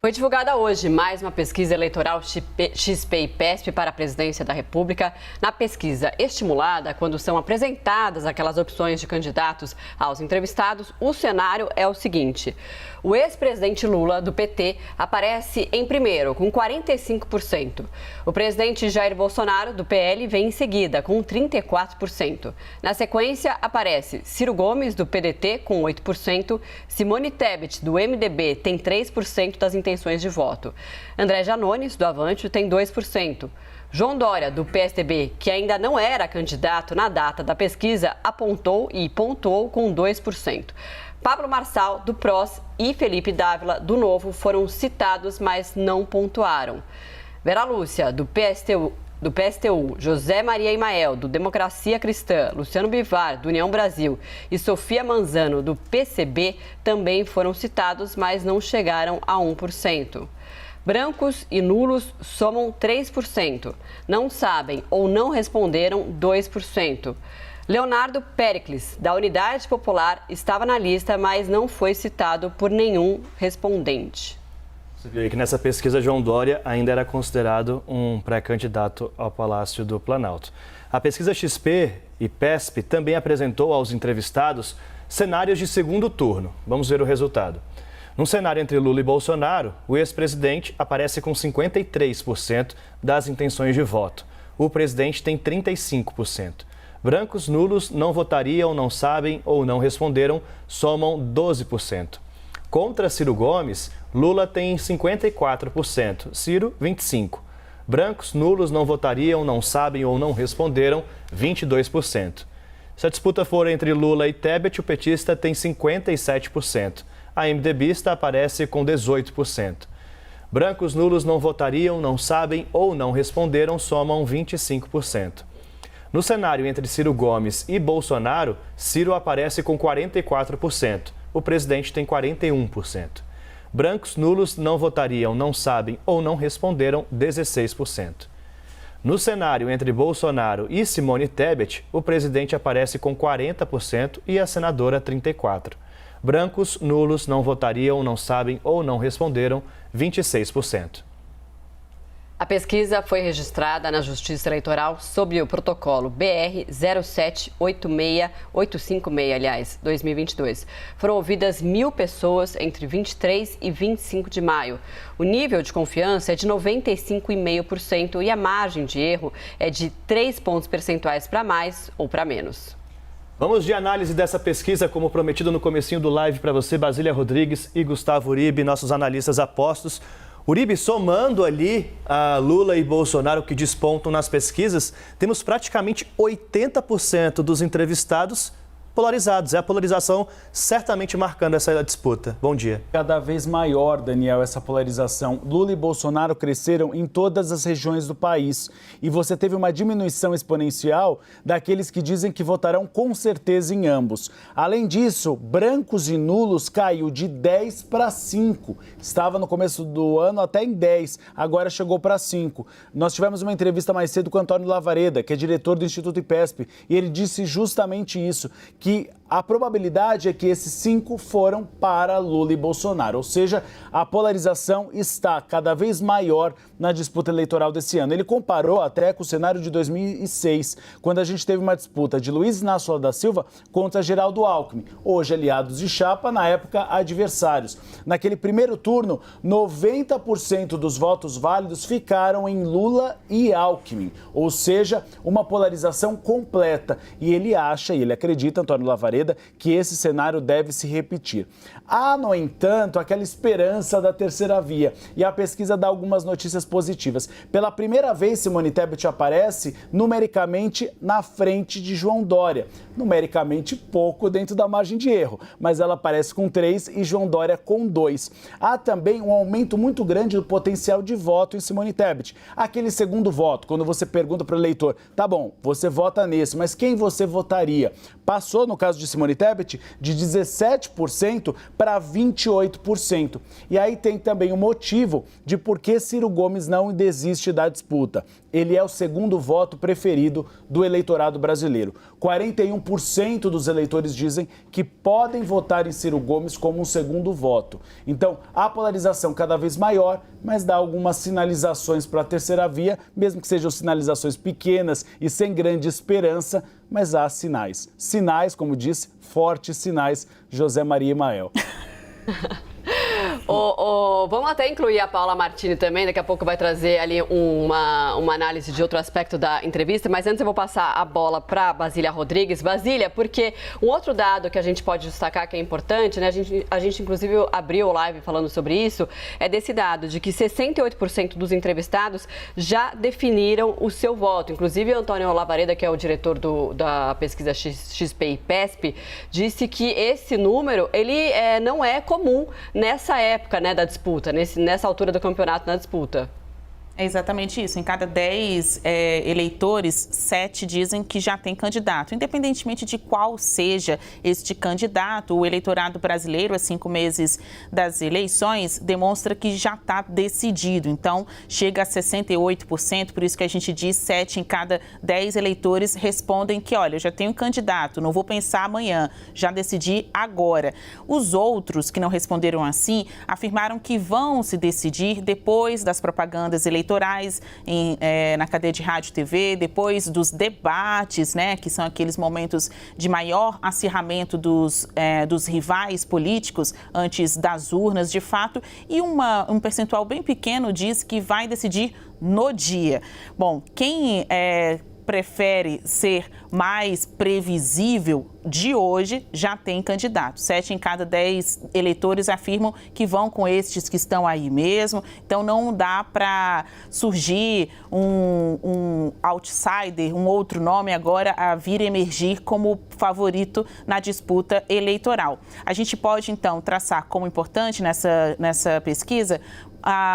Foi divulgada hoje mais uma pesquisa eleitoral XP e PESP para a presidência da República. Na pesquisa estimulada, quando são apresentadas aquelas opções de candidatos aos entrevistados, o cenário é o seguinte: o ex-presidente Lula, do PT, aparece em primeiro, com 45%. O presidente Jair Bolsonaro, do PL, vem em seguida, com 34%. Na sequência, aparece Ciro Gomes, do PDT, com 8%. Simone Tebet, do MDB, tem 3% das intenções de voto. André Janones, do Avante, tem 2%. João Dória, do PSDB, que ainda não era candidato na data da pesquisa, apontou e pontuou com 2%. Pablo Marçal, do PROS, e Felipe Dávila, do Novo, foram citados, mas não pontuaram. Vera Lúcia, do PSTU, José Maria Imael, do Democracia Cristã, Luciano Bivar, do União Brasil, e Sofia Manzano, do PCB, também foram citados, mas não chegaram a 1%. Brancos e nulos somam 3%. Não sabem ou não responderam 2%. Leonardo Péricles, da Unidade Popular, estava na lista, mas não foi citado por nenhum respondente. Você viu aí que nessa pesquisa João Dória ainda era considerado um pré-candidato ao Palácio do Planalto. A pesquisa XP e PESP também apresentou aos entrevistados cenários de segundo turno. Vamos ver o resultado. Num cenário entre Lula e Bolsonaro, o ex-presidente aparece com 53% das intenções de voto. O presidente tem 35%. Brancos, nulos, não votariam, não sabem ou não responderam, somam 12%. Contra Ciro Gomes, Lula tem 54%, Ciro 25%. Brancos, nulos, não votariam, não sabem ou não responderam, 22%. Se a disputa for entre Lula e Tebet, o petista tem 57%. A MDBista aparece com 18%. Brancos, nulos, não votariam, não sabem ou não responderam, somam 25%. No cenário entre Ciro Gomes e Bolsonaro, Ciro aparece com 44%. O presidente tem 41%. Brancos, nulos, não votariam, não sabem ou não responderam, 16%. No cenário entre Bolsonaro e Simone Tebet, o presidente aparece com 40% e a senadora 34%. Brancos, nulos, não votariam, não sabem ou não responderam, 26%. A pesquisa foi registrada na Justiça Eleitoral sob o protocolo BR 07856, 2022. Foram ouvidas 1.000 pessoas entre 23 e 25 de maio. O nível de confiança é de 95,5% e a margem de erro é de 3 pontos percentuais para mais ou para menos. Vamos de análise dessa pesquisa, como prometido no comecinho do live para você, Basília Rodrigues e Gustavo Uribe, nossos analistas apostos. Uribe, somando ali a Lula e Bolsonaro que despontam nas pesquisas, temos praticamente 80% dos entrevistados polarizados. É a polarização certamente marcando essa disputa. Bom dia. Cada vez maior, Daniel, essa polarização. Lula e Bolsonaro cresceram em todas as regiões do país. E você teve uma diminuição exponencial daqueles que dizem que votarão com certeza em ambos. Além disso, brancos e nulos caiu de 10 para 5. Estava no começo do ano até em 10, agora chegou para 5. Nós tivemos uma entrevista mais cedo com o Antônio Lavareda, que é diretor do Instituto IPESP, e ele disse justamente isso, que a probabilidade é que esses 5 foram para Lula e Bolsonaro, ou seja, a polarização está cada vez maior na disputa eleitoral desse ano. Ele comparou até com o cenário de 2006, quando a gente teve uma disputa de Luiz Inácio Lula da Silva contra Geraldo Alckmin, hoje aliados de chapa, na época adversários. Naquele primeiro turno, 90% dos votos válidos ficaram em Lula e Alckmin, ou seja, uma polarização completa. E ele acha, e ele acredita, Antônio Lavareda, que esse cenário deve se repetir. Há, no entanto, aquela esperança da terceira via, e a pesquisa dá algumas notícias positivas. Pela primeira vez, Simone Tebet aparece numericamente na frente de João Dória. Numericamente pouco dentro da margem de erro, mas ela aparece com 3 e João Dória com 2. Há também um aumento muito grande do potencial de voto em Simone Tebet. Aquele segundo voto, quando você pergunta para o eleitor, tá bom, você vota nesse, mas quem você votaria? Passou, no caso de de Simone Tebet de 17% para 28%. E aí tem também o motivo de por que Ciro Gomes não desiste da disputa. Ele é o segundo voto preferido do eleitorado brasileiro. 41% dos eleitores dizem que podem votar em Ciro Gomes como um segundo voto. Então, a polarização cada vez maior, mas dá algumas sinalizações para a terceira via, mesmo que sejam sinalizações pequenas e sem grande esperança, mas há sinais. Sinais, como disse, fortes sinais, José Maria Emael. Vamos até incluir a Paula Martini também, daqui a pouco vai trazer ali uma análise de outro aspecto da entrevista, mas antes eu vou passar a bola para Basília Rodrigues. Basília, porque um outro dado que a gente pode destacar que é importante, né? A gente inclusive abriu o live falando sobre isso, é desse dado de que 68% dos entrevistados já definiram o seu voto. Inclusive o Antônio Lavareda, que é o diretor da pesquisa XP e PESP, disse que esse número ele não é comum nessa época, né, da disputa, nessa altura do campeonato na disputa. É exatamente isso. Em cada 10 eleitores, 7 dizem que já tem candidato. Independentemente de qual seja este candidato, o eleitorado brasileiro, a 5 meses das eleições, demonstra que já está decidido. Então, chega a 68%, por isso que a gente diz 7 em cada 10 eleitores respondem que, olha, eu já tenho candidato, não vou pensar amanhã, já decidi agora. Os outros que não responderam assim, afirmaram que vão se decidir depois das propagandas eleitorais na cadeia de rádio e TV, depois dos debates, né, que são aqueles momentos de maior acirramento dos rivais políticos antes das urnas, de fato, e um percentual bem pequeno diz que vai decidir no dia. Bom, quem prefere ser mais previsível de hoje já tem candidato. 7 em cada 10 eleitores afirmam que vão com estes que estão aí mesmo. Então não dá para surgir um outsider, um outro nome agora a vir emergir como favorito na disputa eleitoral. A gente pode então traçar como importante nessa pesquisa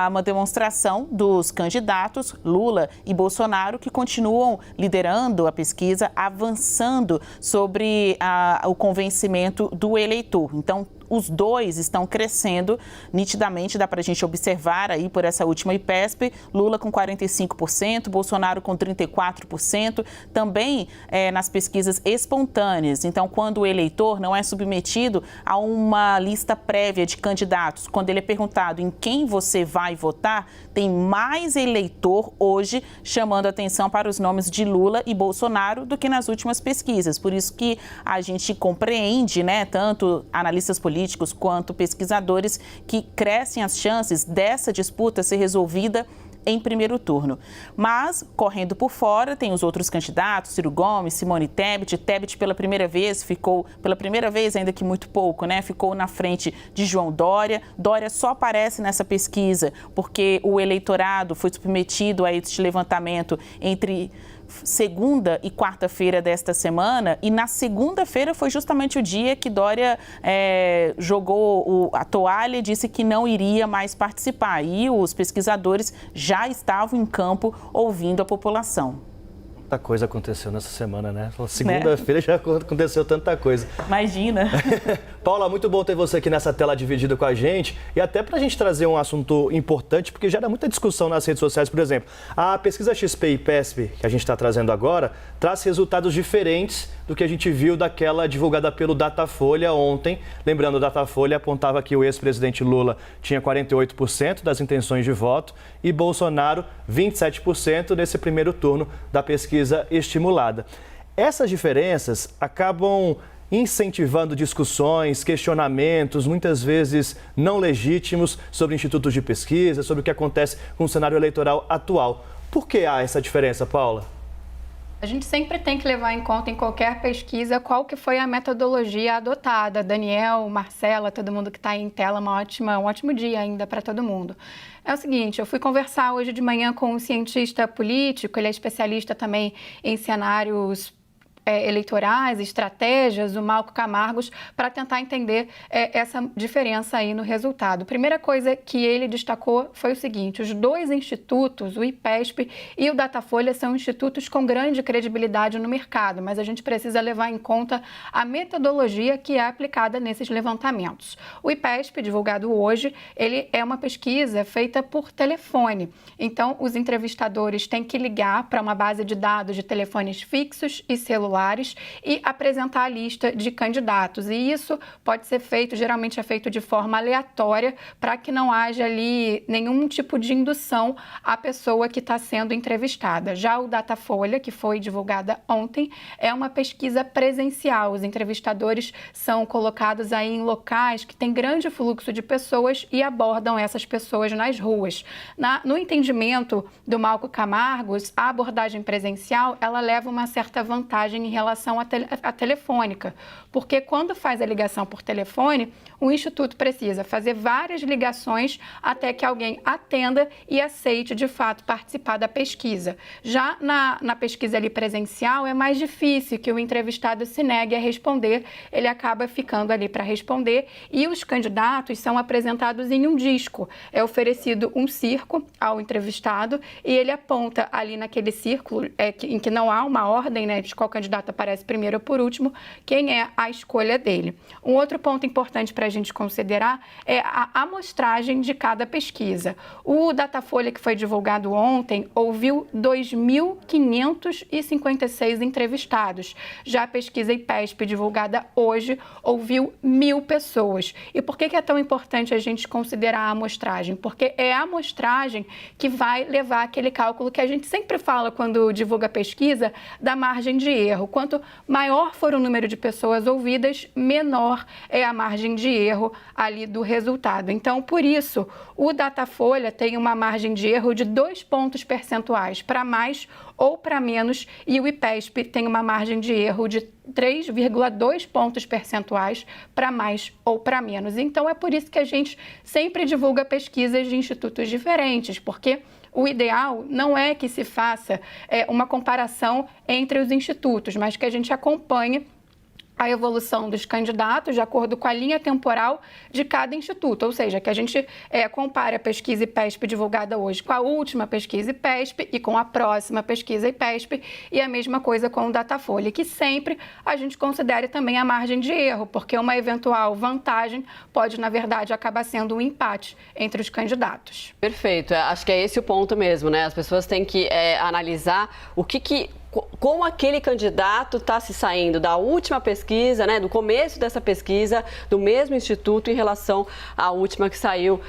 uma demonstração dos candidatos Lula e Bolsonaro, que continuam liderando a pesquisa, avançando sobre o convencimento do eleitor. Então, os dois estão crescendo nitidamente, dá para a gente observar aí por essa última IPESP, Lula com 45%, Bolsonaro com 34%, também nas pesquisas espontâneas. Então, quando o eleitor não é submetido a uma lista prévia de candidatos, quando ele é perguntado em quem você vai votar, tem mais eleitor hoje chamando atenção para os nomes de Lula e Bolsonaro do que nas últimas pesquisas. Por isso que a gente compreende, né, tanto analistas políticos quanto pesquisadores, que crescem as chances dessa disputa ser resolvida em primeiro turno. Mas, correndo por fora, tem os outros candidatos, Ciro Gomes, Simone Tebet. Tebet pela primeira vez, ainda que muito pouco, né? Ficou na frente de João Dória. Dória só aparece nessa pesquisa porque o eleitorado foi submetido a este levantamento entre segunda e quarta-feira desta semana, e na segunda-feira foi justamente o dia que Dória jogou a toalha e disse que não iria mais participar. E os pesquisadores já estavam em campo ouvindo a população. Tanta coisa aconteceu nessa semana, né? Segunda-feira já aconteceu tanta coisa. Imagina. Paula, muito bom ter você aqui nessa tela dividida com a gente e até para a gente trazer um assunto importante, porque gera muita discussão nas redes sociais. Por exemplo, a pesquisa XP e PESP, que a gente está trazendo agora, traz resultados diferentes do que a gente viu daquela divulgada pelo Datafolha ontem. Lembrando, o Datafolha apontava que o ex-presidente Lula tinha 48% das intenções de voto e Bolsonaro 27% nesse primeiro turno da pesquisa estimulada. Essas diferenças acabam incentivando discussões, questionamentos, muitas vezes não legítimos, sobre institutos de pesquisa, sobre o que acontece com o cenário eleitoral atual. Por que há essa diferença, Paula? A gente sempre tem que levar em conta em qualquer pesquisa qual que foi a metodologia adotada. Daniel, Marcela, todo mundo que está aí em tela, um ótimo dia ainda para todo mundo. É o seguinte, eu fui conversar hoje de manhã com um cientista político, ele é especialista também em cenários eleitorais, estratégias, o Malco Camargos, para tentar entender essa diferença aí no resultado. A primeira coisa que ele destacou foi o seguinte: os dois institutos, o IPESP e o Datafolha, são institutos com grande credibilidade no mercado, mas a gente precisa levar em conta a metodologia que é aplicada nesses levantamentos. O IPESP, divulgado hoje, ele é uma pesquisa feita por telefone. Então, os entrevistadores têm que ligar para uma base de dados de telefones fixos e celulares e apresentar a lista de candidatos. E isso pode ser feito, geralmente é feito de forma aleatória, para que não haja ali nenhum tipo de indução à pessoa que está sendo entrevistada. Já o Datafolha, que foi divulgada ontem, é uma pesquisa presencial. Os entrevistadores são colocados aí em locais que têm grande fluxo de pessoas e abordam essas pessoas nas ruas. No entendimento do Malco Camargos, a abordagem presencial, ela leva uma certa vantagem em relação à telefônica, porque quando faz a ligação por telefone, o Instituto precisa fazer várias ligações até que alguém atenda e aceite, de fato, participar da pesquisa. Já na pesquisa ali presencial, é mais difícil que o entrevistado se negue a responder, ele acaba ficando ali para responder e os candidatos são apresentados em um disco. É oferecido um círculo ao entrevistado e ele aponta ali naquele círculo em que não há uma ordem, né, de qual candidato aparece primeiro ou por último, quem é a escolha dele. Um outro ponto importante para a gente considerar é a amostragem de cada pesquisa. O Datafolha, que foi divulgado ontem, ouviu 2.556 entrevistados. Já a pesquisa IPESP, divulgada hoje, ouviu 1.000 pessoas. E por que é tão importante a gente considerar a amostragem? Porque é a amostragem que vai levar aquele cálculo que a gente sempre fala quando divulga pesquisa, da margem de erro. Quanto maior for o número de pessoas ouvidas, menor é a margem de erro ali do resultado. Então, por isso, o Datafolha tem uma margem de erro de 2 pontos percentuais para mais ou para menos, e o IPESP tem uma margem de erro de 3,2 pontos percentuais para mais ou para menos. Então, é por isso que a gente sempre divulga pesquisas de institutos diferentes, porque o ideal não é que se faça uma comparação entre os institutos, mas que a gente acompanhe a evolução dos candidatos de acordo com a linha temporal de cada instituto, ou seja, que a gente compare a pesquisa IPESP divulgada hoje com a última pesquisa IPESP e com a próxima pesquisa IPESP e a mesma coisa com o Datafolha, que sempre a gente considere também a margem de erro, porque uma eventual vantagem pode, na verdade, acabar sendo um empate entre os candidatos. Perfeito, acho que é esse o ponto mesmo, né? As pessoas têm que analisar como aquele candidato está se saindo da última pesquisa, né, do começo dessa pesquisa, do mesmo instituto em relação à última que saiu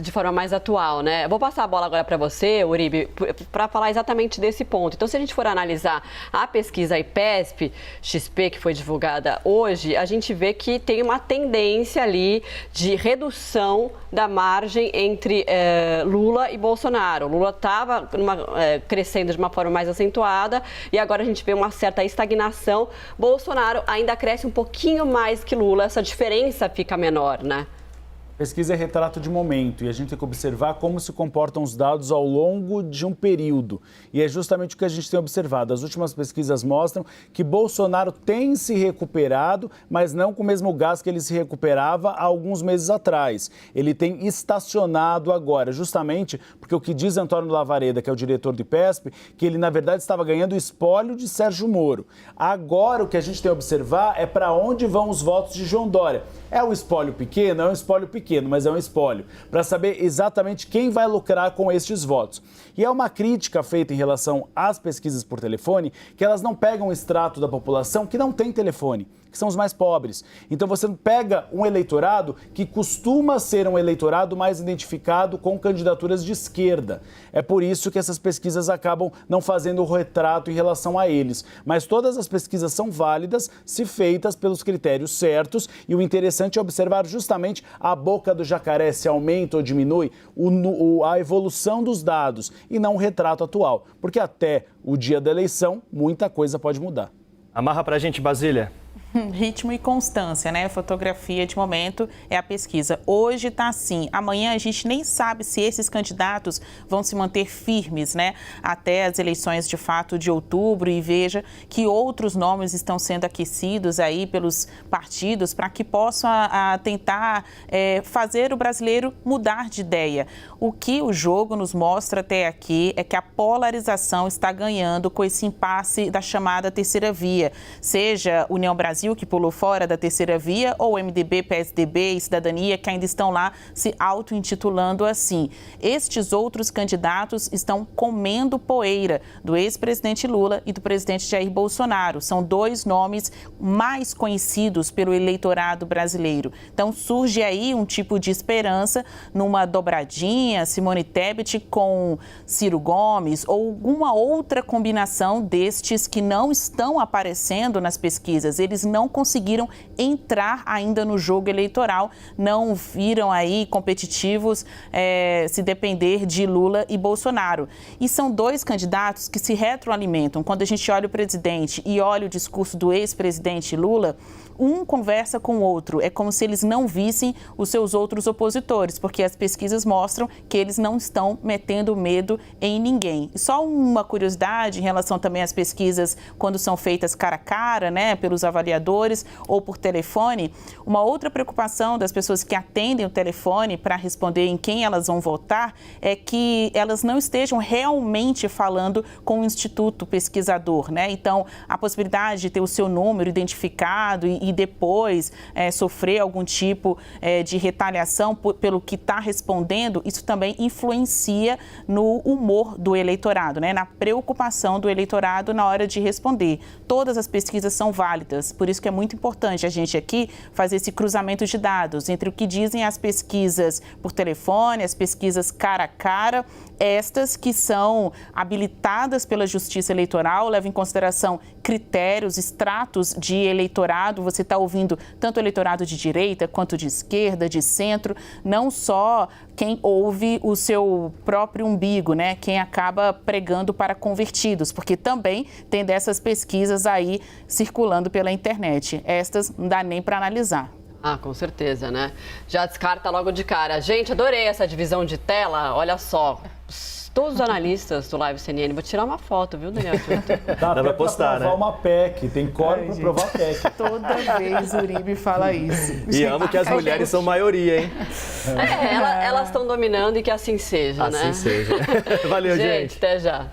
de forma mais atual, né? Eu vou passar a bola agora para você, Uribe, para falar exatamente desse ponto. Então, se a gente for analisar a pesquisa IPESP-XP, que foi divulgada hoje, a gente vê que tem uma tendência ali de redução da margem entre Lula e Bolsonaro. Lula estava crescendo de uma forma mais acentuada e agora a gente vê uma certa estagnação. Bolsonaro ainda cresce um pouquinho mais que Lula, essa diferença fica menor, né? Pesquisa é retrato de momento e a gente tem que observar como se comportam os dados ao longo de um período. E é justamente o que a gente tem observado. As últimas pesquisas mostram que Bolsonaro tem se recuperado, mas não com o mesmo gás que ele se recuperava há alguns meses atrás. Ele tem estacionado agora, justamente porque o que diz Antônio Lavareda, que é o diretor do IPESP, que ele na verdade estava ganhando o espólio de Sérgio Moro. Agora o que a gente tem que observar é para onde vão os votos de João Dória. É um espólio pequeno? É um espólio pequeno, mas é um espólio, para saber exatamente quem vai lucrar com estes votos. E é uma crítica feita em relação às pesquisas por telefone, que elas não pegam um extrato da população que não tem telefone, que são os mais pobres. Então você pega um eleitorado que costuma ser um eleitorado mais identificado com candidaturas de esquerda. É por isso que essas pesquisas acabam não fazendo o retrato em relação a eles. Mas todas as pesquisas são válidas se feitas pelos critérios certos e o interessante é observar justamente a boca do jacaré, se aumenta ou diminui a evolução dos dados e não o retrato atual. Porque até o dia da eleição muita coisa pode mudar. Amarra pra gente, Basília. Ritmo e constância, né? Fotografia de momento é a pesquisa. Hoje está assim, amanhã a gente nem sabe se esses candidatos vão se manter firmes, né? Até as eleições de fato de outubro, e veja que outros nomes estão sendo aquecidos aí pelos partidos para que possam tentar fazer o brasileiro mudar de ideia. O que o jogo nos mostra até aqui é que a polarização está ganhando com esse impasse da chamada terceira via, seja União Brasil, que pulou fora da terceira via, ou MDB, PSDB e Cidadania, que ainda estão lá se auto-intitulando assim. Estes outros candidatos estão comendo poeira do ex-presidente Lula e do presidente Jair Bolsonaro. São dois nomes mais conhecidos pelo eleitorado brasileiro. Então surge aí um tipo de esperança numa dobradinha, Simone Tebet com Ciro Gomes, ou alguma outra combinação destes que não estão aparecendo nas pesquisas. Eles não conseguiram entrar ainda no jogo eleitoral, não viram aí competitivos se depender de Lula e Bolsonaro. E são dois candidatos que se retroalimentam. Quando a gente olha o presidente e olha o discurso do ex-presidente Lula, um conversa com o outro. É como se eles não vissem os seus outros opositores, porque as pesquisas mostram que eles não estão metendo medo em ninguém. E só uma curiosidade em relação também às pesquisas quando são feitas cara a cara, né, pelos avaliadores ou por telefone. Uma outra preocupação das pessoas que atendem o telefone para responder em quem elas vão votar é que elas não estejam realmente falando com o instituto pesquisador, né? Então, a possibilidade de ter o seu número identificado e depois sofrer algum tipo de retaliação pelo que está respondendo, isso também influencia no humor do eleitorado, né? Na preocupação do eleitorado na hora de responder. Todas as pesquisas são válidas, por isso que é muito importante a gente aqui fazer esse cruzamento de dados entre o que dizem as pesquisas por telefone, as pesquisas cara a cara, estas que são habilitadas pela Justiça Eleitoral, levam em consideração critérios, extratos de eleitorado. Você está ouvindo tanto o eleitorado de direita quanto de esquerda, de centro, não só quem ouve o seu próprio umbigo, né? Quem acaba pregando para convertidos, porque também tem dessas pesquisas aí circulando pela internet. Estas não dá nem para analisar. Ah, com certeza, né? Já descarta logo de cara. Gente, adorei essa divisão de tela. Olha só, todos os analistas do Live CNN. Vou tirar uma foto, viu, Daniel? Dá pra postar, provar né? uma PEC, tem código para provar PEC. Toda vez o Uribe fala isso. E amo que as mulheres são maioria, hein? Elas estão dominando e que assim seja, né? Assim seja. Valeu, gente. Até já.